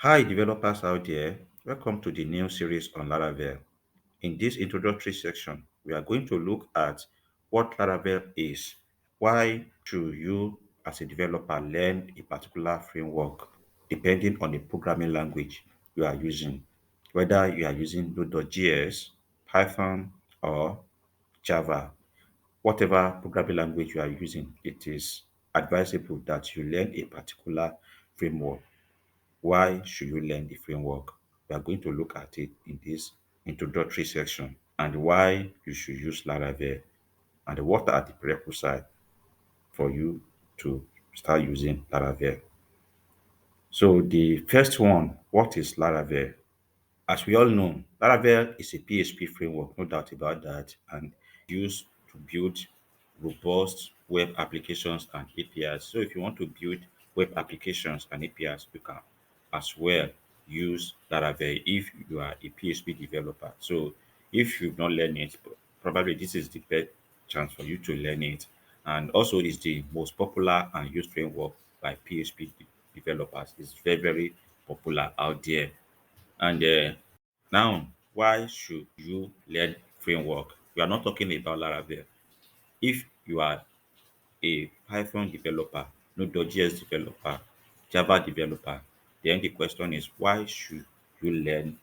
Hi, developers out there. Welcome to the new series on Laravel. In this introductory section, we are going to look at what Laravel is. Why should you, as a developer, learn a particular framework depending on the programming language you are using? Whether you are using Node.js, Python, or Java, whatever programming language you are using, it is advisable that you learn a particular framework. Why should you learn the framework? We are going to look at it in this introductory section and why you should use Laravel and what are the prerequisites for you to start using Laravel. So the first one, what is Laravel? As we all know, Laravel is a PHP framework, no doubt about that, and used to build robust web applications and APIs. So if you want to build web applications and APIs, you can as well use Laravel if you are a PHP developer. So if you've not learned it, probably this is the best chance for you to learn it. And also it's the most popular and used framework by PHP developers. It's very, very popular out there. And now, why should you learn framework? We are not talking about Laravel. If you are a Python developer, Node.js developer, Java developer, then the question is why should you learn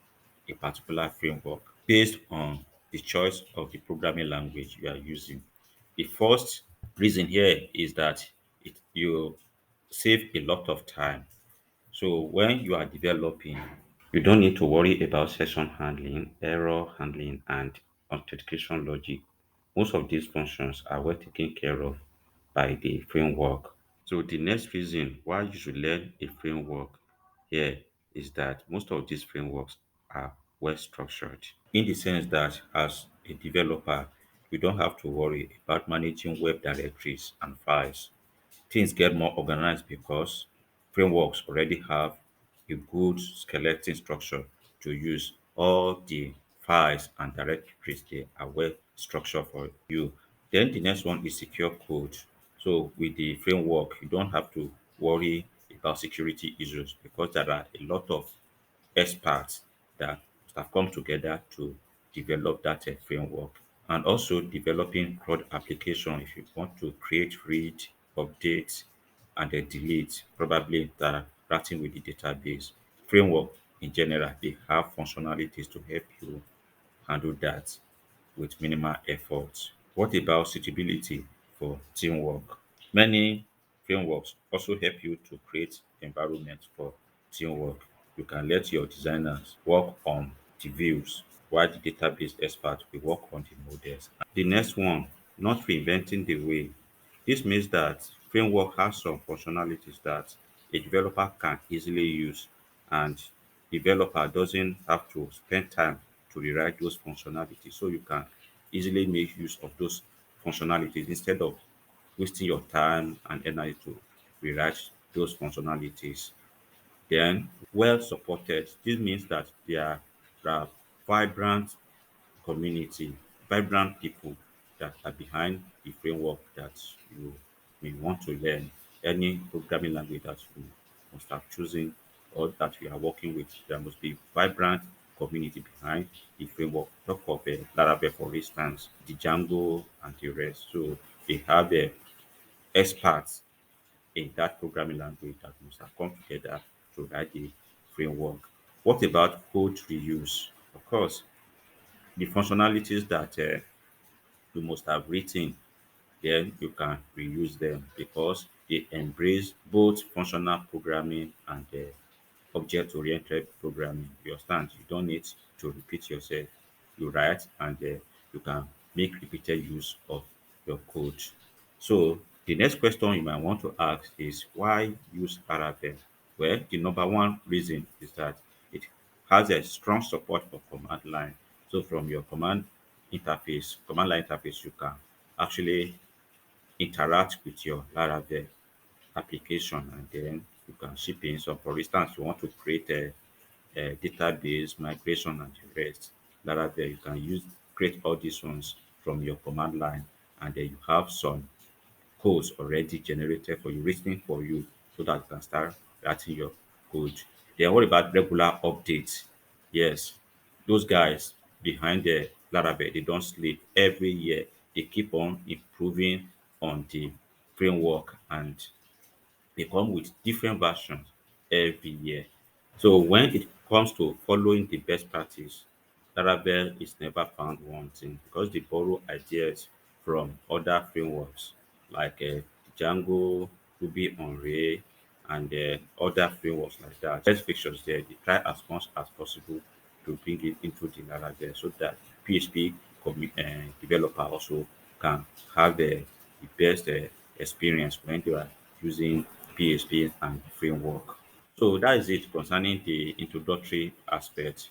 a particular framework based on the choice of the programming language you are using? The first reason here is that you save a lot of time. So when you are developing, you don't need to worry about session handling, error handling, and authentication logic. Most of these functions are well taken care of by the framework. So the next reason why you should learn a framework here is that most of these frameworks are well structured in the sense that as a developer, you don't have to worry about managing web directories and files. Things get more organized because frameworks already have a good skeleton structure to use. All the files and directories they are well structured for you. Then the next one is secure code. So with the framework, you don't have to worry about security issues because there are a lot of experts that have come together to develop that framework. And also developing CRUD application if you want to create, read, update, and then delete, probably interacting with the database. Framework in general, they have functionalities to help you handle that with minimal effort. What about suitability for teamwork? Many frameworks also help you to create environment for teamwork. You can let your designers work on the views while the database expert will work on the models. The next one, not reinventing the wheel. This means that framework has some functionalities that a developer can easily use and developer doesn't have to spend time to rewrite those functionalities. So you can easily make use of those functionalities instead of wasting your time and energy to rewrite those functionalities. Then well supported. This means that there are vibrant community, vibrant people that are behind the framework that you may want to learn. Any programming language that you must have chosen or that you are working with, there must be vibrant community behind the framework. Talk of Laravel, for instance, the Django and the rest. So they have experts in that programming language that must have come together to write the framework. What about code reuse? Of course, the functionalities that you must have written, then you can reuse them because they embrace both functional programming and object-oriented programming. You understand? You don't need to repeat yourself. You write and you can make repeated use of your code. So the next question you might want to ask is why use Laravel? Well, the number one reason is that it has a strong support for command line. So from your command line interface, you can actually interact with your Laravel application and then you can ship in. So for instance, you want to create a database migration and the rest. Laravel, you can create all these ones from your command line and then you have some codes already generated for you, written for you so that you can start writing your code. Then what about regular updates? Yes, those guys behind the Laravel, they don't sleep. Every year, they keep on improving on the framework, and they come with different versions every year. So when it comes to following the best practice, Laravel is never found wanting because they borrow ideas from other frameworks like Django, Ruby on Rails, and other frameworks like that. Best fixtures there, they try as much as possible to bring it into the Laravel so that PHP developer also can have the best experience when they are using PHP and framework. So that is it concerning the introductory aspect.